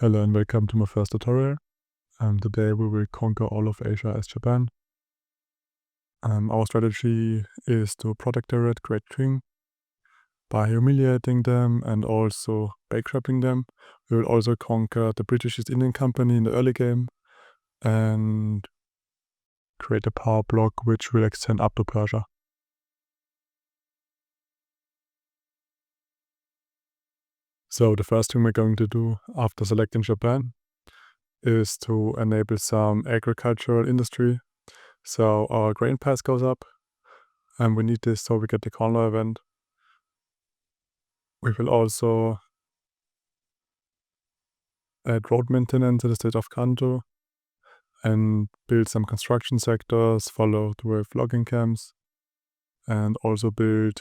Hello and welcome to my first tutorial. Today we will conquer all of Asia as Japan. Our strategy is to protectorate Great Qing by humiliating them and also bankrupting them. We will also conquer the British East Indian Company in the early game and create a power block which will extend up to Persia. So the first thing we're going to do after selecting Japan is to enable some agricultural industry. So our grain price goes up, and we need this so we get the corn law event. We will also add road maintenance in the state of Kanto and build some construction sectors followed with logging camps, and also build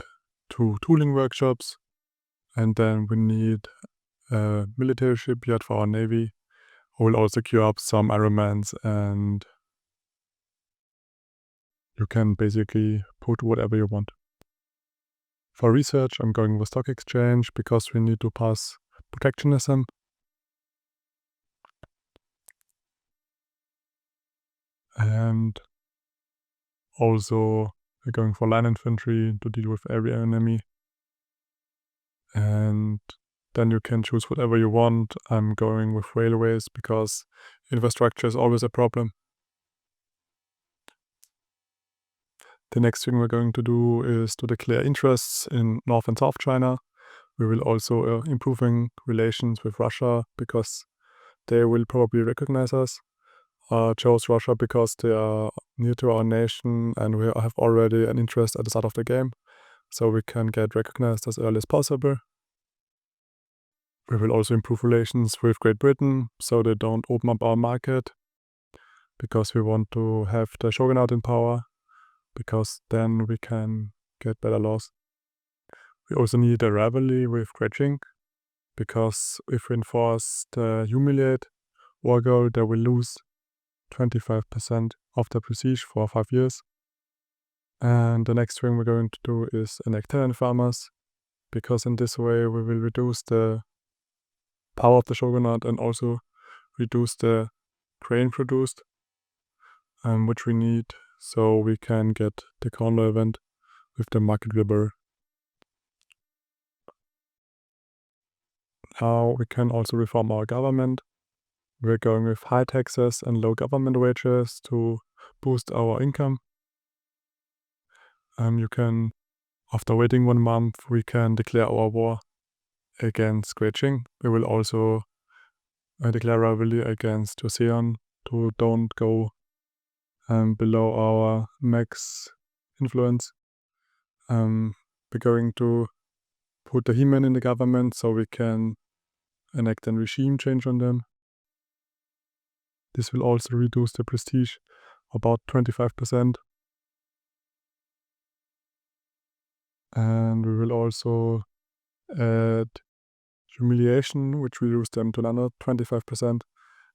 2 tooling workshops. And then we need a military shipyard for our navy. We'll also queue up some Ironmans, and you can basically put whatever you want. For research, I'm going with stock exchange because we need to pass protectionism. And also we're going for line infantry to deal with every enemy. And then you can choose whatever you want. I'm going with railways because infrastructure is always a problem. The next thing we're going to do is to declare interests in North and South China. We will also improving relations with Russia because they will probably recognize us. Chose Russia because they are near to our nation and we have already an interest at the start of the game, so we can get recognized as early as possible. We will also improve relations with Great Britain so they don't open up our market, because we want to have the shogunate in power, because then we can get better laws. We also need a rivalry with Great Qing, because if we enforce the humiliate war goal, they will lose 25% of the prestige for 5 years. And the next thing we're going to do is enact tenant farmers, because in this way we will reduce the power of the shogunate and also reduce the grain produced, which we need so we can get the corn law event with the market labor. Now we can also reform our government. We're going with high taxes and low government wages to boost our income. After waiting 1 month, we can declare our war against Great Qing. We will also declare rivalry against Joseon to don't go below our max influence. We're going to put the He-Man in the government so we can enact a regime change on them. This will also reduce the prestige about 25%. And we will also add humiliation, which will reduce them to another 25%.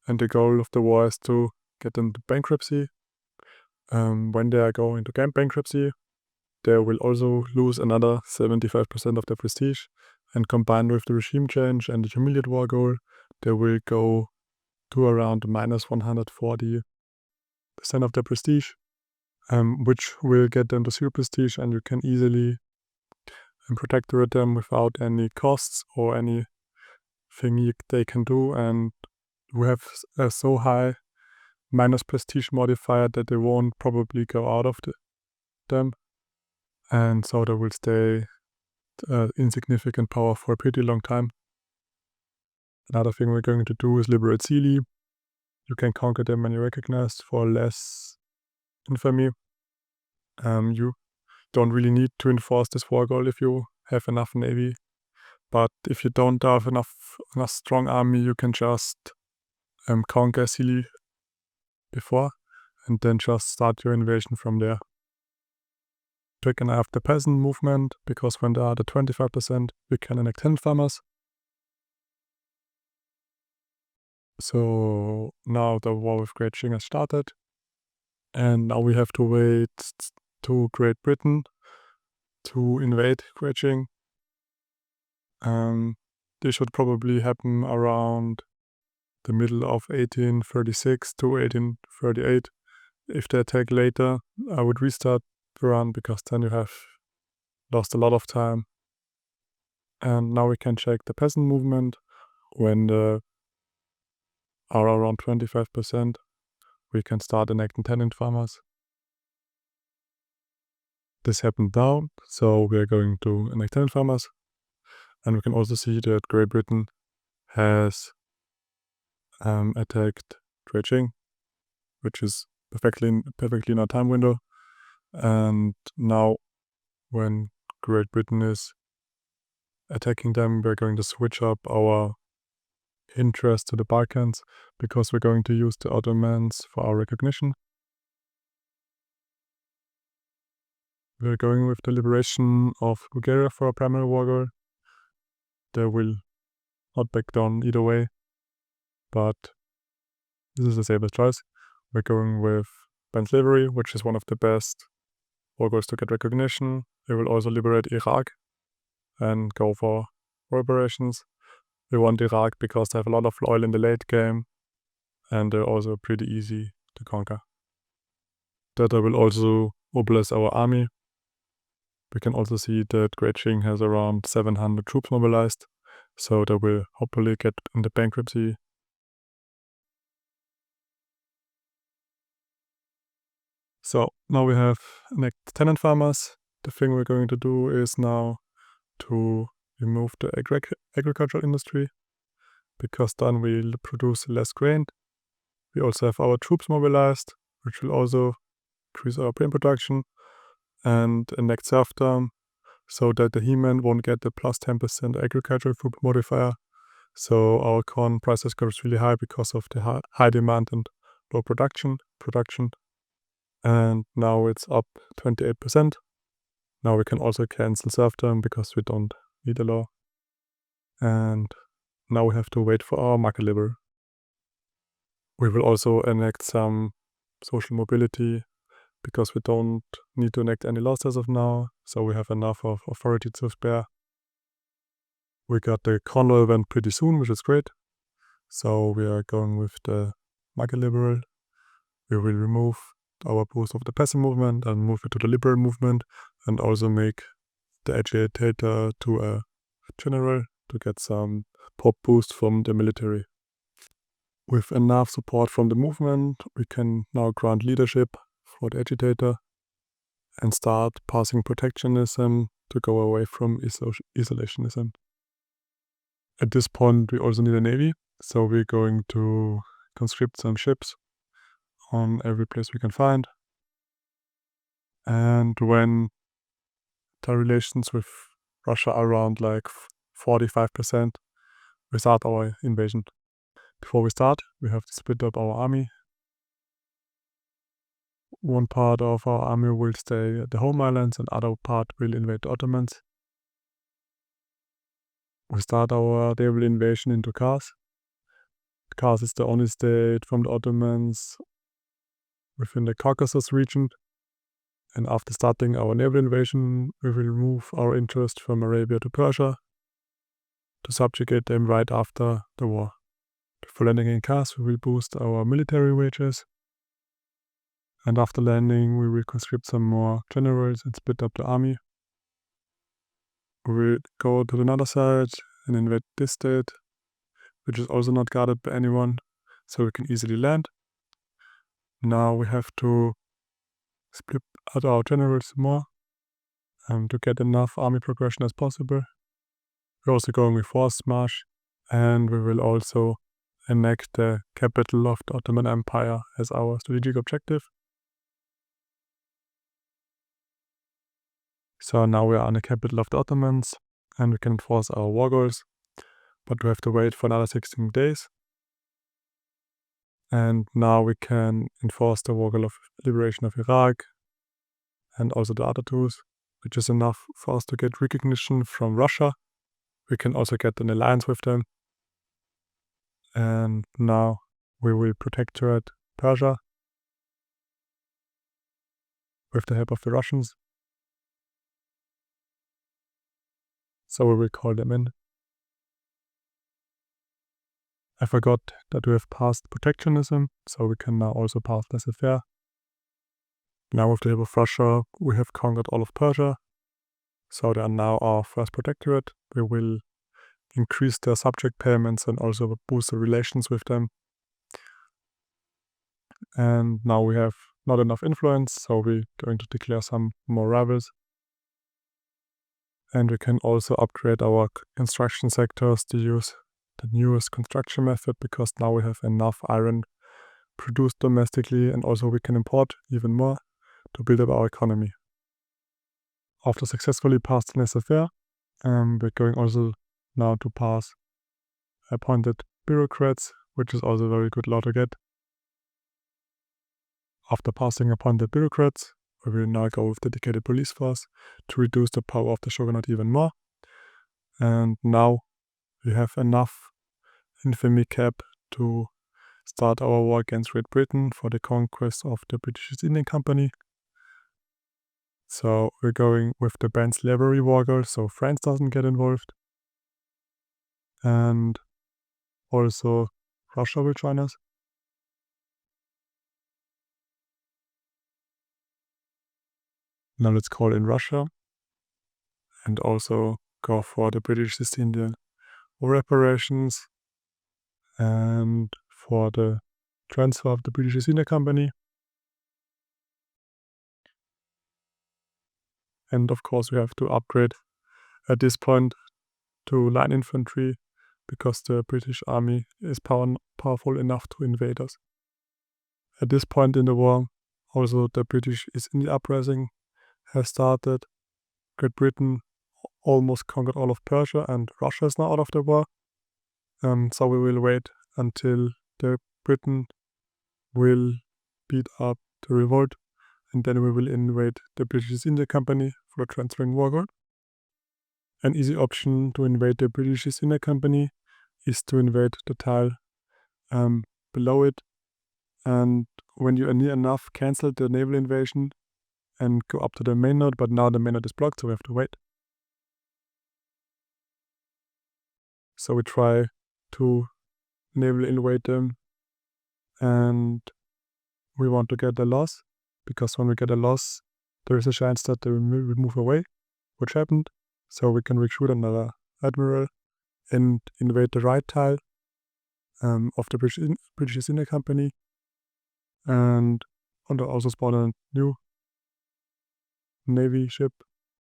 And the goal of the war is to get them to bankruptcy. When they are going to bankruptcy, they will also lose another 75% of their prestige. And combined with the regime change and the humiliate war goal, they will go to around minus 140% of their prestige, which will get them to 0 prestige, and you can easily protectorate them without any costs or anything they can do. And we have a so high minus prestige modifier that they won't probably go out of them, and so they will stay insignificant power for a pretty long time. Another thing we're going to do is liberate Sealy. You can conquer them when you're recognized for less infamy. You don't really need to enforce this war goal if you have enough navy, but if you don't have enough strong army, you can just conquer Sealy before and then just start your invasion from there. We can have the peasant movement, because when they are the 25%, we can enact tenant farmers. So now the war with Great Qing has started, and now we have to wait to Great Britain to invade Great Qing. This should probably happen around the middle of 1836 to 1838. If they attack later, I would restart the run because then you have lost a lot of time. And now we can check the peasant movement. When they are around 25%, we can start enacting tenant farmers. This happened now, so we are going to enact tenant farmers. And we can also see that Great Britain has attacked Qing, which is perfectly in our time window. And now when Great Britain is attacking them, we're going to switch up our interest to the Balkans because we're going to use the Ottomans for our recognition. We're going with the liberation of Bulgaria for our primary war goal. They will not back down either way, but this is the safest choice. We're going with ban slavery, which is one of the best war goals to get recognition. We will also liberate Iraq and go for war operations. We want Iraq because they have a lot of oil in the late game and they're also pretty easy to conquer. That I will also mobilize our army. We can also see that Great Qing has around 700 troops mobilized, so they will hopefully get into bankruptcy. So now we have enacted tenant farmers. The thing we're going to do is now to remove the agricultural industry, because then we'll produce less grain. We also have our troops mobilized, which will also increase our grain production, and enact serfdom, so that the He-Man won't get the plus 10% agricultural food modifier. So our corn prices goes really high because of the high demand and low production. And now it's up 28%. Now we can also cancel serfdom because we don't need a law. And now we have to wait for our market labor. We will also enact some social mobility because we don't need to enact any laws as of now, so we have enough of authority to spare. We got the corn law event pretty soon, which is great. So we are going with the market liberal. We will remove our boost of the peasant movement and move it to the liberal movement, and also make the agitator to a general to get some pop boost from the military. With enough support from the movement, we can now grant leadership for the agitator and start passing protectionism to go away from isolationism. At this point, we also need a navy, so we're going to conscript some ships on every place we can find. And when the relations with Russia are around like 45%, we start our invasion. Before we start, we have to split up our army. One part of our army will stay at the home islands and other part will invade the Ottomans. We start our naval invasion into Kars. Kars is the only state from the Ottomans within the Caucasus region. And after starting our naval invasion, we will move our interest from Arabia to Persia to subjugate them right after the war. Before landing in Kars, we will boost our military wages. And after landing, we will conscript some more generals and split up the army. We will go to another side and invade this state, which is also not guarded by anyone, so we can easily land. Now we have to split out our generals more to get enough army progression as possible. We're also going with force march, and we will also annex the capital of the Ottoman Empire as our strategic objective. So now we are in the capital of the Ottomans, and we can enforce our war goals, but we have to wait for another 16 days. And now we can enforce the war goal of liberation of Iraq, and also the other two, which is enough for us to get recognition from Russia. We can also get an alliance with them. And now we will protectorate Persia with the help of the Russians. So we will call them in. I forgot that we have passed protectionism, so we can now also pass laissez-faire. Now with the help of Russia, we have conquered all of Persia, so they are now our first protectorate. We will increase their subject payments and also boost the relations with them. And now we have not enough influence, so we're going to declare some more rivals. And we can also upgrade our construction sectors to use the newest construction method, because now we have enough iron produced domestically, and also we can import even more to build up our economy. After successfully passing laissez-faire, we're going also now to pass appointed bureaucrats, which is also a very good law to get. After passing appointed bureaucrats, we will now go with dedicated police force to reduce the power of the shogunate even more. And now we have enough infamy cap to start our war against Great Britain for the conquest of the British East India Company. So we're going with the banned slavery war goal, so France doesn't get involved. And also Russia will join us. Now let's call in Russia and also go for the British East India War reparations and for the transfer of the British East India Company. And of course we have to upgrade at this point to line infantry, because the British army is powerful enough to invade us. At this point in the war, also the British East India Uprising has started. Great Britain almost conquered all of Persia, and Russia is now out of the war. So we will wait until the Britain will beat up the revolt, and then we will invade the British East India Company for the transferring war goal. An easy option to invade the British East India Company is to invade the tile below it, and when you are near enough, cancel the naval invasion and go up to the main node, but now the main node is blocked, so we have to wait. So we try to naval invade them, and we want to get a loss, because when we get a loss, there is a chance that they will move away, which happened. So we can recruit another admiral and invade the right tile of the British East India Company, and also spawn a new navy ship.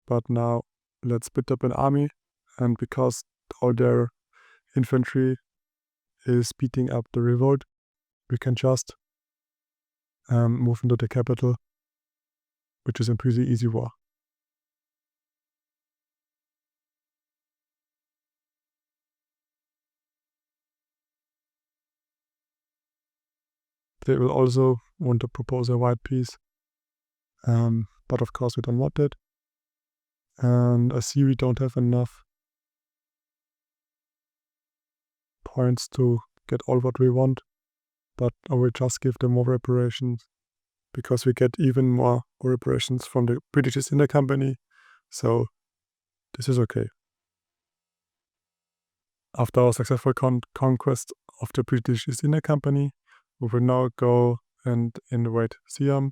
But now let's split up an army, and because all their infantry is beating up the revolt, we can just move into the capital, which is a pretty easy war. They will also want to propose a white peace, but of course we don't want it. And I see we don't have enough points to get all what we want, but I will just give them more reparations, because we get even more reparations from the British East India Company, so this is okay. After our successful conquest of the British East India Company, we will now go and invade Siam.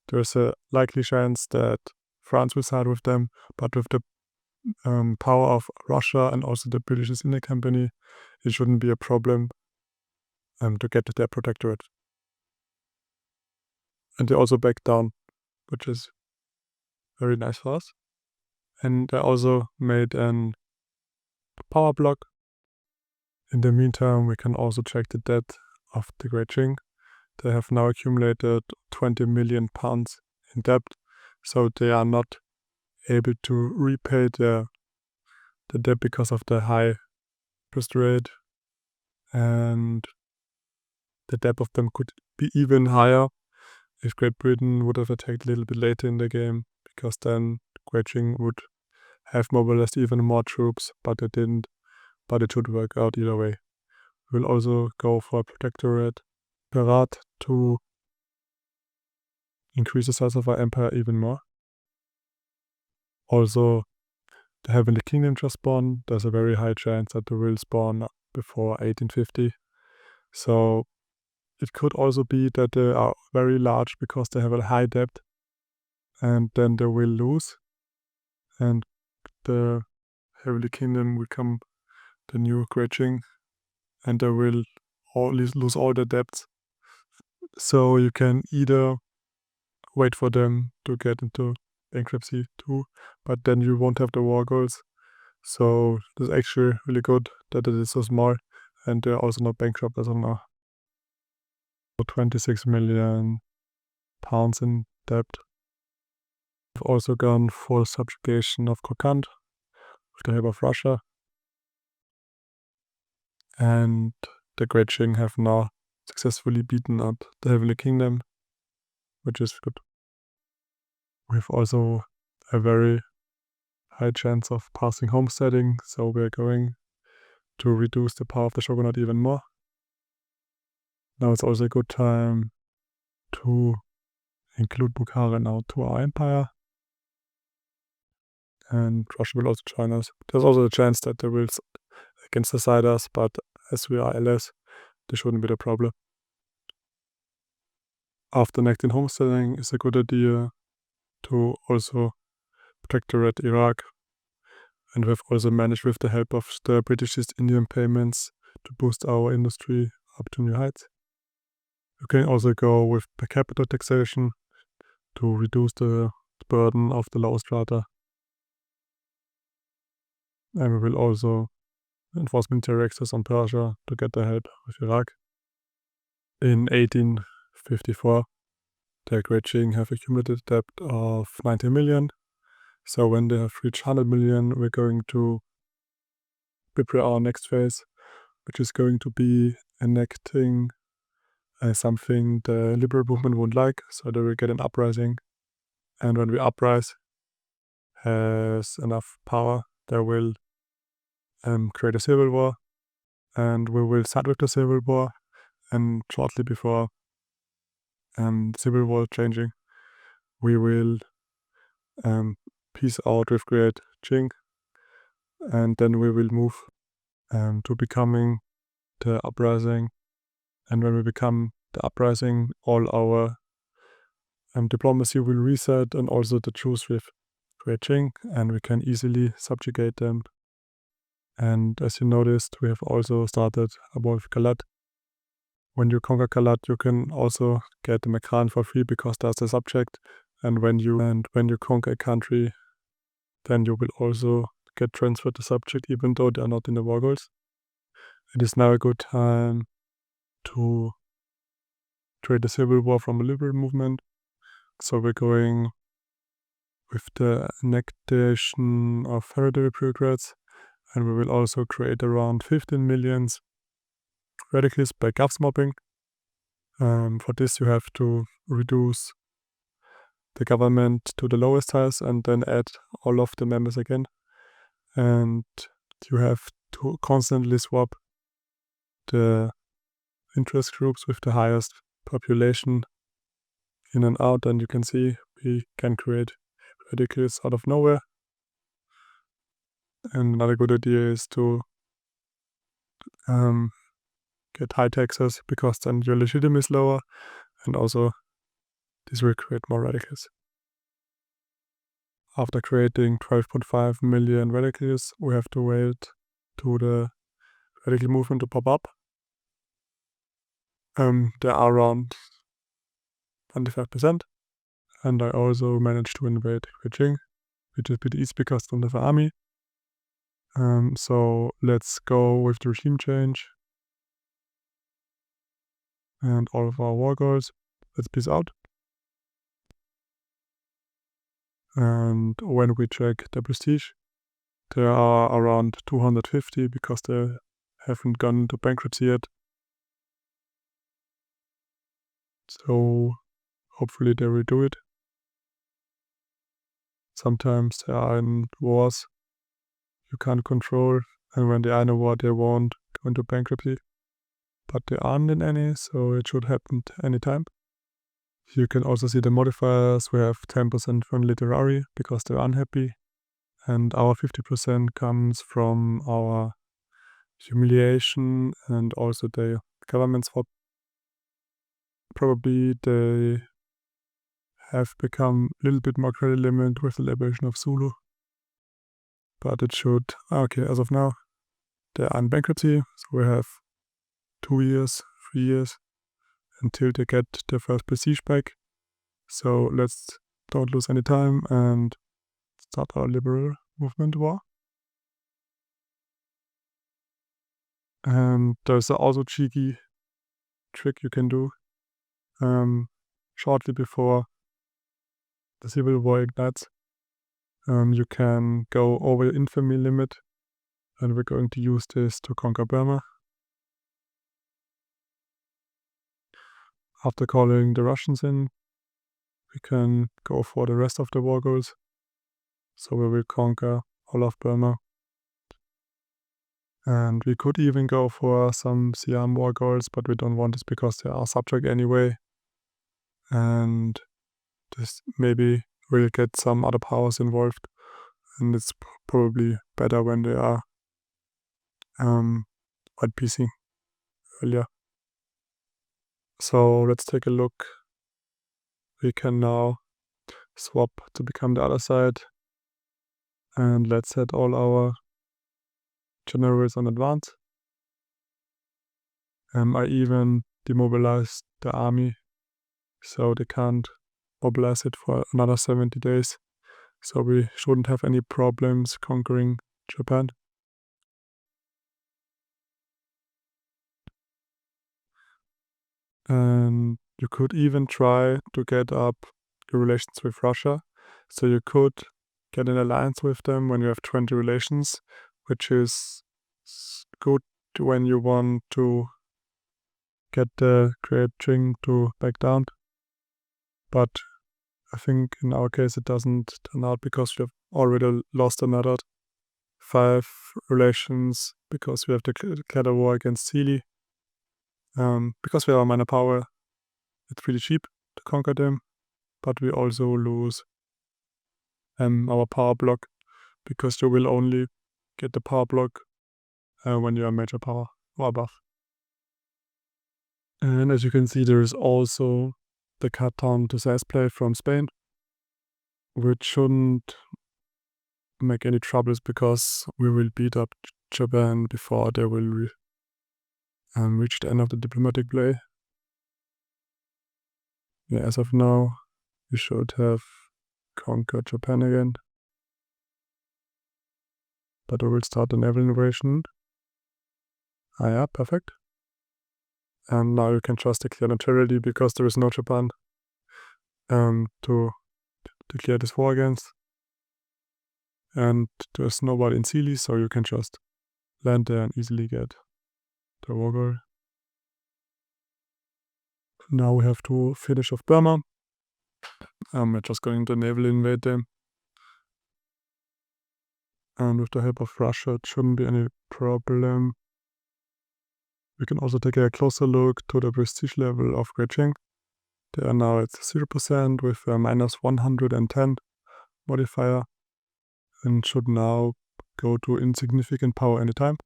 There's a likely chance that France will side with them, but with the power of Russia and also the British East India Company, it shouldn't be a problem to get their protectorate. And they also back down, which is very nice for us. And I also made a power block. In the meantime, we can also check the debt of the Great Qing. They have now accumulated 20 million pounds in debt, so they are not able to repay the debt because of the high interest rate, and the debt of them could be even higher if Great Britain would have attacked a little bit later in the game, because then Great Qing would have mobilized even more troops, but they didn't. But it should work out either way. We'll also go for a protectorate to increase the size of our empire even more. Also, having the kingdom just spawn, there's a very high chance that they will spawn before 1850. So it could also be that they are very large because they have a high debt, and then they will lose, and the Heavenly Kingdom will come the new Great Qing, and they will lose all their debts. So you can either wait for them to get into bankruptcy too, but then you won't have the war goals. So it's actually really good that it is so small, and they're also not bankrupt as of now. 26 million pounds in debt. We've also gone full subjugation of Kokand with the help of Russia. And the Great Qing have now successfully beaten up the Heavenly Kingdom, which is good. We have also a very high chance of passing homesteading, so we're going to reduce the power of the shogunate even more. Now it's also a good time to include Bukhara now to our empire, and Russia will also join us. There's also a chance that they will against the us, but as we are allies, this shouldn't be the problem. After next in homesteading, it's a good idea to also protectorate Iraq, and we've also managed with the help of the British East Indian payments to boost our industry up to new heights. You can also go with per capita taxation to reduce the burden of the lower strata. And we will also enforce military access on Persia to get the help with Iraq. In 1854, the Great Qing have accumulated debt of 90 million. So when they have reached 100 million, we're going to prepare our next phase, which is going to be enacting something the liberal movement won't like, so they will get an uprising. And when we uprise has enough power, they will create a civil war, and we will start with the civil war, and shortly before civil war changing, we will peace out with Great Qing, and then we will move to becoming the uprising. And when we become the uprising, all our diplomacy will reset, and also the truce with Great Qing, and we can easily subjugate them. And as you noticed, we have also started a war with Galat. When you conquer Galat, you can also get the Mekran for free because that's a subject. And when you conquer a country, then you will also get transferred the subject, even though they are not in the war goals. It is now a good time to trade the civil war from a liberal movement. So we're going with the annexation of hereditary bureaucrats, and we will also create around 15 million radicals by govs mobbing. For this you have to reduce the government to the lowest highs and then add all of the members again. And you have to constantly swap the interest groups with the highest population in and out, and you can see we can create radicals out of nowhere. And another good idea is to get high taxes, because then your legitimacy is lower, and also this will create more radicals. After creating 12.5 million radicals, we have to wait to the radical movement to pop up. There are around 25%, and I also managed to invade Qing, which is a bit easy because I don't have an army. So let's go with the regime change and all of our war goals. Let's peace out. And when we check the prestige, there are around 250 because they haven't gone into bankruptcy yet. So hopefully they will do it. Sometimes they are in wars you can't control, and when they are in a war they won't go into bankruptcy. But they aren't in any, so it should happen anytime. You can also see the modifiers. We have 10% from literary because they're unhappy, and our 50% comes from our humiliation, and also the government swap. Probably they have become a little bit more credit limit with the liberation of Zulu. But it should, okay, as of now, they are in bankruptcy, so we have 2 years, 3 years until they get their first prestige back. So let's don't lose any time and start our liberal movement war. And there's also cheeky trick you can do. Shortly before the civil war ignites, you can go over the infamy limit, and we're going to use this to conquer Burma. After calling the Russians in, we can go for the rest of the war goals. So we will conquer all of Burma. And we could even go for some Siam war goals, but we don't want this because they are subject anyway. And this maybe will get some other powers involved. And it's probably better when they are white piecing earlier. So let's take a look. We can now swap to become the other side. And let's set all our generals on advance. I even demobilized the army, so they can't mobilize it for another 70 days. So we shouldn't have any problems conquering Japan. And you could even try to get up your relations with Russia. So you could get an alliance with them when you have 20 relations, which is good when you want to get the Great Qing to back down. But I think in our case it doesn't turn out because we have already lost another 5 relations because we have declared a war against Sealy. Because we are a minor power, it's really cheap to conquer them, but we also lose our power block because you will only get the power block when you are major power or above. And as you can see, there is also the cut down to size plate from Spain, which shouldn't make any troubles because we will beat up Japan before they will reach the end of the diplomatic play. Yeah, as of now, we should have conquered Japan again. But we will start the naval invasion. Ah yeah, perfect. And now you can just declare neutrality because there is no Japan to declare this war against. And there's nobody in Sealy, so you can just land there and easily get the war goal. Now we have to finish off Burma. We're just going to naval invade them. And with the help of Russia, it shouldn't be any problem. We can also take a closer look to the prestige level of Great Qing. They are now at 0% with a minus 110 modifier and should now go to insignificant power anytime.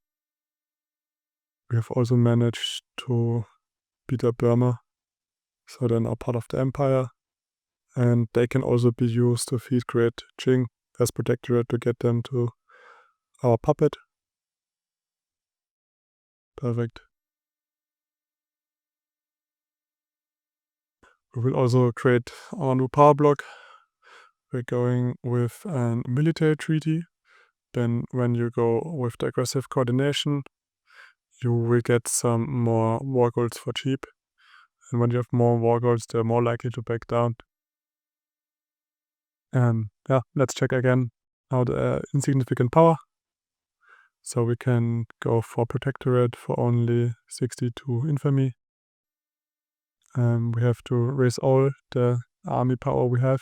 We have also managed to beat up Burma, so they're now part of the empire, and they can also be used to feed Great Qing as protectorate to get them to our puppet. Perfect. We will also create our new power block. We're going with a military treaty. Then when you go with the aggressive coordination, you will get some more war goals for cheap. And when you have more war goals, they're more likely to back down. And yeah, let's check again now the insignificant power. So we can go for protectorate for only 62 infamy. We have to raise all the army power we have.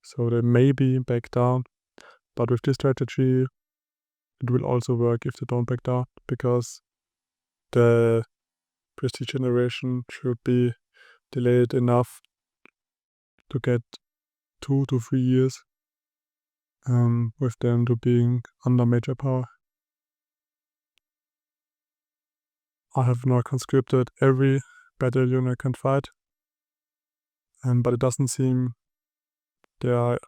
So they maybe back down. But with this strategy, it will also work if they don't back down, because the prestige generation should be delayed enough to get 2 to 3 years with them to being under major power. I have now conscripted every battalion I can fight, but it doesn't seem they are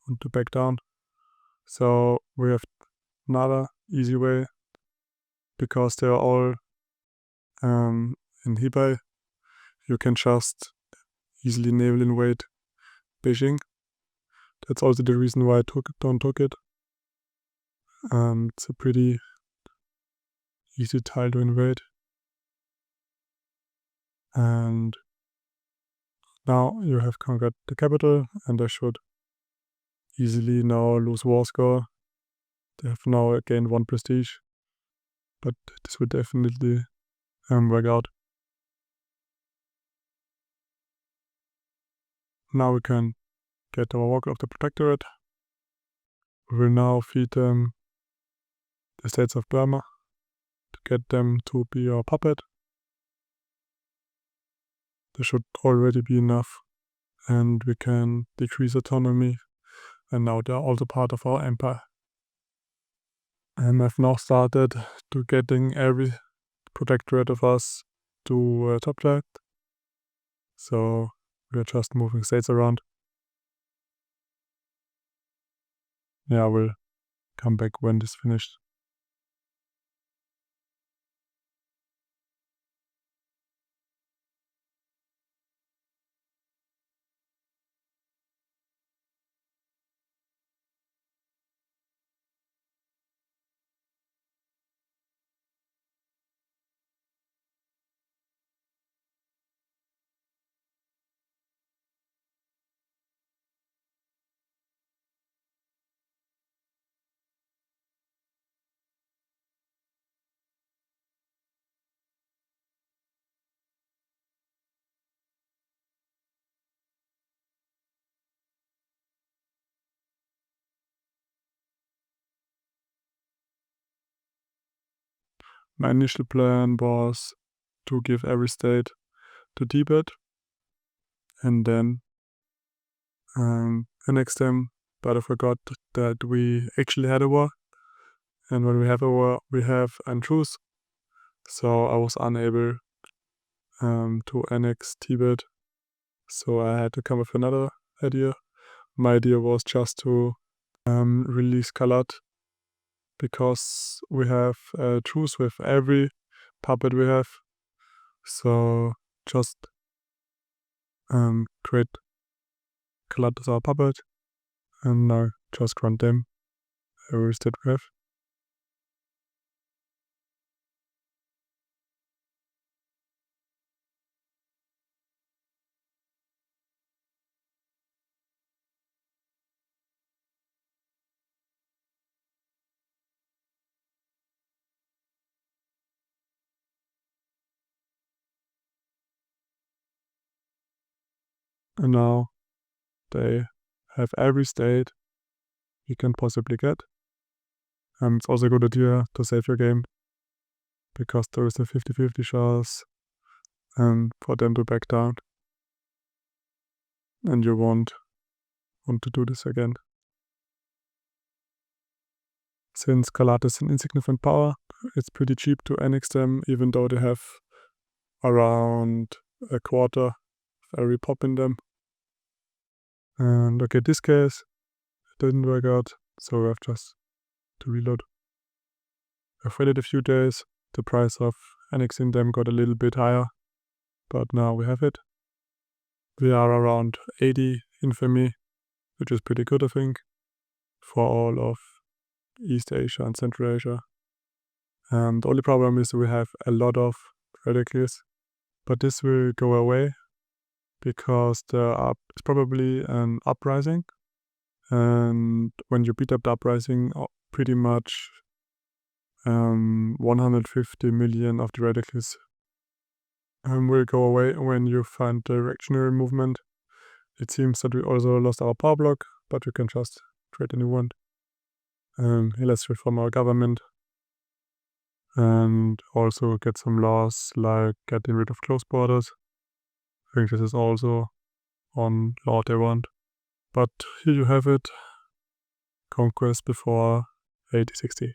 want to back down. So we have another easy way, because they are all in Hebei. You can just easily naval invade Beijing. That's also the reason why I don't took it. It's a pretty easy tile to invade. And now you have conquered the capital, and I should easily now lose war score. They have now gained 1 prestige, but this will definitely work out. Now we can get our work of the protectorate. We will now feed them the states of Burma to get them to be our puppet. There should already be enough, and we can decrease autonomy, and now they are also part of our empire. And I've now started to getting every protectorate of us to top track. So we are just moving states around. Yeah, I will come back when this is finished. My initial plan was to give every state to Tibet and then annex them, but I forgot that we actually had a war, and when we have a war, we have a truce, so I was unable to annex Tibet, so I had to come with another idea. My idea was just to release Kalat, because we have a truce with every puppet we have, so just create Kalat as our puppet, and now just grant them every state we have. And now they have every state you can possibly get. It's also a good idea to save your game, because there is a 50-50 chance for them to back down, and you won't want to do this again. Since Kalat is an insignificant power, it's pretty cheap to annex them, even though they have around a quarter of every pop in them. And okay, this case, it didn't work out, so we have just to reload. I've waited a few days, the price of annexing them got a little bit higher, but now we have it. We are around 80 infamy, which is pretty good, I think, for all of East Asia and Central Asia. The only problem is we have a lot of radicals, but this will go away because it's probably an uprising, and when you beat up the uprising, pretty much 150 million of the radicals will go away when you find the reactionary movement. It seems that we also lost our power block, but we can just create a new one. Let's reform our government and also get some laws like getting rid of closed borders. I think this is also on law they want. But here you have it, conquest before 8060.